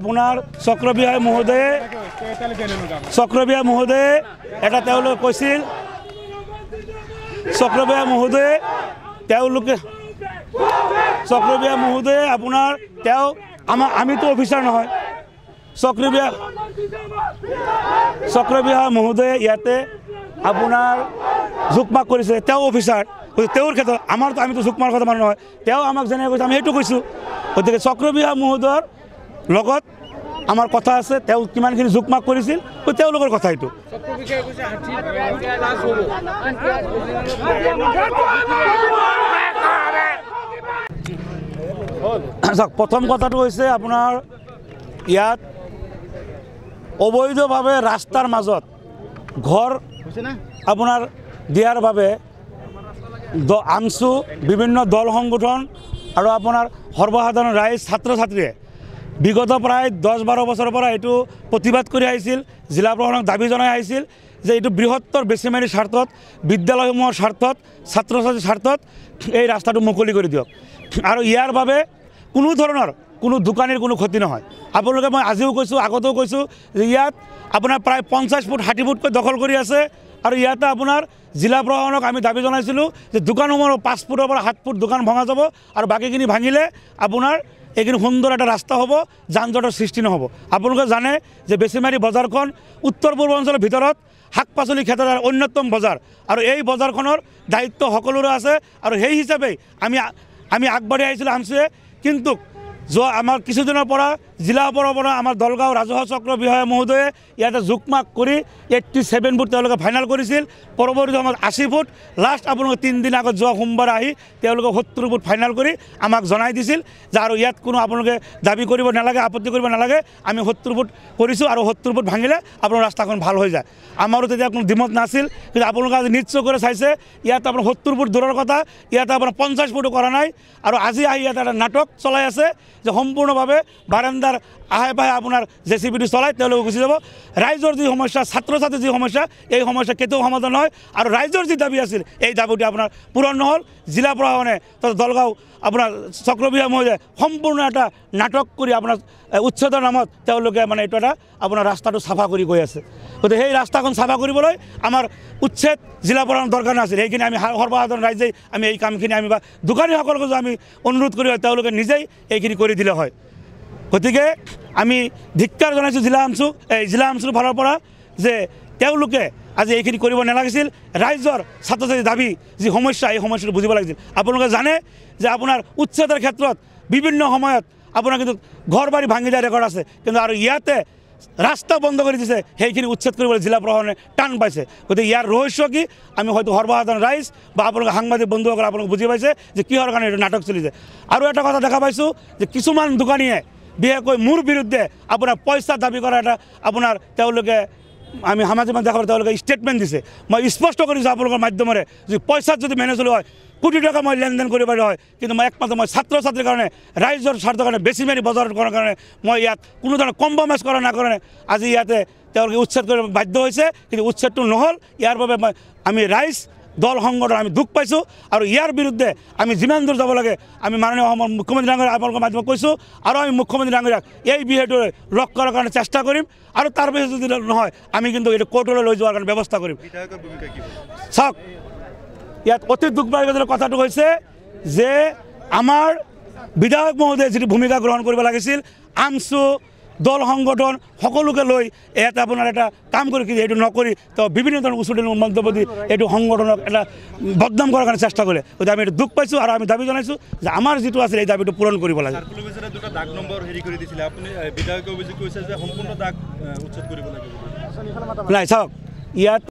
আপোনাৰ চক্ৰবিহাৰী মহোদয়ে এটা তেওঁলোকে কৈছিল চক্ৰবিহাৰী মহোদয়ে আপোনাৰ তেওঁ আমিতো অফিচাৰ নহয় চক্ৰবিহাৰী মহোদয়ে ইয়াতে আপোনাৰ জোকমাক কৰিছে তেওঁ অফিচাৰ তেওঁৰ ক্ষেত্ৰত আমাৰতো আমিতো জোকমাৰ কথা মানুহ নহয় তেওঁ আমাক যেনেকৈ কৈছে আমি সেইটো কৈছোঁ গতিকে চক্ৰবিহাৰী মহোদয়ৰ লগত আমাৰ কথা আছে তেওঁ কিমানখিনি জোকমাক কৰিছিল তেওঁলোকৰ কথা এইটো প্ৰথম কথাটো হৈছে আপোনাৰ ইয়াত অবৈধভাৱে ৰাস্তাৰ মাজত ঘৰ আপোনাৰ দিয়াৰ বাবে আমচু বিভিন্ন দল সংগঠন আৰু আপোনাৰ সৰ্বসাধাৰণ ৰাইজ ছাত্ৰ ছাত্ৰীয়ে বিগত প্ৰায় 10-12 বছৰৰ পৰা এইটো প্ৰতিবাদ কৰি আহিছিল জিলা প্ৰশাসনক দাবী জনাই আহিছিল যে এইটো বৃহত্তৰ বেছিমাৰীৰ স্বাৰ্থত বিদ্যালয়সমূহৰ স্বাৰ্থত ছাত্ৰ ছাত্ৰীৰ স্বাৰ্থত এই ৰাস্তাটো মুকলি কৰি দিয়ক আৰু ইয়াৰ বাবে কোনো ধৰণৰ কোনো দোকানীৰ কোনো ক্ষতি নহয় আপোনালোকে মই আজিও কৈছোঁ আগতেও কৈছোঁ যে ইয়াত আপোনাৰ প্ৰায় 50 ফুট 60 ফুটকৈ দখল কৰি আছে আৰু ইয়াতে আপোনাৰ জিলা প্ৰশাসনক আমি দাবী জনাইছিলোঁ যে দোকানসমূহৰ 5 ফুটৰ পৰা 7 ফুট দোকান ভঙা যাব আৰু বাকীখিনি ভাঙিলে আপোনাৰ এইখিনি সুন্দৰ এটা ৰাস্তা হ'ব যান জঁটৰ সৃষ্টি নহ'ব আপোনালোকে জানে যে বেছিমাৰী বজাৰখন উত্তৰ পূৰ্বাঞ্চলৰ ভিতৰত শাক পাচলি ক্ষেত্ৰৰ অন্যতম বজাৰ আৰু এই বজাৰখনৰ দায়িত্ব সকলোৰে আছে আৰু সেই হিচাপে আমি আগবাঢ়ি আহিছিলোঁ আমচুৱে কিন্তু যোৱা আমাৰ কিছুদিনৰ পৰা জিলাৰ পৰা আমাৰ দলগাঁও ৰাজহুৱা চক্ৰ বিষয়া মহোদয়ে ইয়াতে জোকমাক কৰি 87 ফুট তেওঁলোকে ফাইনেল কৰিছিল পৰৱৰ্তী সময়ত 80 ফুট লাষ্ট আপোনালোকে 3 দিন আগত যোৱা সোমবাৰে আহি তেওঁলোকে 70 ফুট ফাইনেল কৰি আমাক জনাই দিছিল যে আৰু ইয়াত কোনো আপোনালোকে দাবী কৰিব নালাগে আপত্তি কৰিব নালাগে আমি 70 ফুট কৰিছোঁ আৰু 70 ফুট ভাঙিলে আপোনাৰ ৰাস্তাখন ভাল হৈ যায় আমাৰো তেতিয়া কোনো দ্বিমত নাছিল কিন্তু আপোনালোকে আজি নিশ্চয় কৰি চাইছে ইয়াত আপোনাৰ 70 ফুট দূৰৰ কথা ইয়াতে আপোনাৰ 50 ফুটো কৰা নাই আৰু আজি আহি ইয়াতে এটা নাটক চলাই আছে যে সম্পূৰ্ণভাৱে বাৰান্দাৰ আহে পাহে আপোনাৰ জেচিবিটো চলাই তেওঁলোকে গুচি যাব ৰাইজৰ যি সমস্যা ছাত্ৰ ছাত্ৰীৰ যি সমস্যা এই সমস্যা কেতিয়াও সমাধান নহয় আৰু ৰাইজৰ যি দাবী আছিল এই দাবীটো আপোনাৰ পূৰণ নহ'ল জিলা প্ৰশাসনে দলগাঁও আপোনাৰ চক্ৰবিহাৰী মহোদয়ে সম্পূৰ্ণ এটা নাটক কৰি আপোনাৰ উচ্ছেদৰ নামত তেওঁলোকে মানে এইটো এটা আপোনাৰ ৰাস্তাটো চাফা কৰি গৈ আছে গতিকে সেই ৰাস্তাখন চাফা কৰিবলৈ আমাৰ উচ্ছেদ জিলা প্ৰশাসনৰ দৰকাৰ নাছিল সেইখিনি আমি সৰ্বসাধাৰণ ৰাইজেই আমি এই কামখিনি আমি বা দোকানীসকলকো আমি অনুৰোধ কৰি হয় তেওঁলোকে নিজেই এইখিনি কৰি দিলে হয় গতিকে আমি ধিক্কাৰ জনাইছোঁ জিলা আমচুৰ ফালৰ পৰা যে তেওঁলোকে আজি এইখিনি কৰিব নালাগিছিল ৰাইজৰ ছাত্ৰ ছাত্ৰীৰ দাবী যি সমস্যা এই সমস্যাটো বুজিব লাগিছিল আপোনালোকে জানে যে আপোনাৰ উচ্ছেদৰ ক্ষেত্ৰত বিভিন্ন সময়ত আপোনাৰ কিন্তু ঘৰ বাৰী ভাঙি দিয়া ৰেকৰ্ড আছে কিন্তু আৰু ইয়াতে ৰাস্তা বন্ধ কৰি দিছে সেইখিনি উচ্ছেদ কৰিবলৈ জিলা প্ৰশাসনে টান পাইছে গতিকে ইয়াৰ ৰহস্য কি আমি হয়তো সৰ্বসাধাৰণ ৰাইজ বা আপোনালোকে সাংবাদিক বন্ধুসকল আপোনালোকে বুজি পাইছে যে কিহৰ কাৰণে এইটো নাটক চলিছে আৰু এটা কথা দেখা পাইছোঁ যে কিছুমান দোকানীয়ে বিশেষকৈ মোৰ বিৰুদ্ধে আপোনাৰ পইচা দাবী কৰা এটা আপোনাৰ তেওঁলোকে আমি সামাজিক মাধ্যমত তেওঁলোকে ষ্টেটমেণ্ট দিছে মই স্পষ্ট কৰিছোঁ আপোনালোকৰ মাধ্যমেৰে যে পইচাত যদি মেনেজ হ'লে হয় কোটি টকা মই লেনদেন কৰিব পাৰিলোঁ হয় কিন্তু মই একমাত্ৰ মই ছাত্ৰ ছাত্ৰীৰ কাৰণে ৰাইজৰ স্বাৰ্থৰ কাৰণে বেছিমাৰী বজাৰ কৰাৰ কাৰণে মই ইয়াত কোনো ধৰণৰ কম্প্ৰমাইজ কৰা নকৰে আজি ইয়াতে তেওঁলোকে উচ্ছেদ কৰিব বাধ্য হৈছে কিন্তু উচ্ছেদটো নহ'ল ইয়াৰ বাবে আমি ৰাইজ দল সংগঠন আমি দুখ পাইছোঁ আৰু ইয়াৰ বিৰুদ্ধে আমি যিমান দূৰ যাব লাগে আমি মাননীয় অসমৰ মুখ্যমন্ত্ৰী ডাঙৰীয়া আপোনালোকৰ মাধ্যমত কৈছোঁ আৰু আমি মুখ্যমন্ত্ৰী ডাঙৰীয়াক এই বিষয়টো লগ কৰাৰ কাৰণে চেষ্টা কৰিম আৰু তাৰ পিছত যদি নহয় আমি কিন্তু এইটো কোৰ্টলৈ লৈ যোৱাৰ কাৰণে ব্যৱস্থা কৰিম চাওক ইয়াত অতি দুখদায়ক কথাটো হৈছে যে আমাৰ বিধায়ক মহোদয়ে যিটো ভূমিকা গ্ৰহণ কৰিব লাগিছিল আমচু দল সংগঠন সকলোকে লৈ ইয়াতে আপোনাৰ এটা কাম কৰি এইটো নকৰি তেওঁ বিভিন্ন ধৰণৰ উচুটি মন্তব্য দি এইটো সংগঠনক এটা বদনাম কৰাৰ কাৰণে চেষ্টা কৰিলে গতিকে আমি এইটো দুখ পাইছোঁ আৰু আমি দাবী জনাইছোঁ যে আমাৰ যিটো আছিল এই দাবীটো পূৰণ কৰিব লাগে নাই চাওক ইয়াত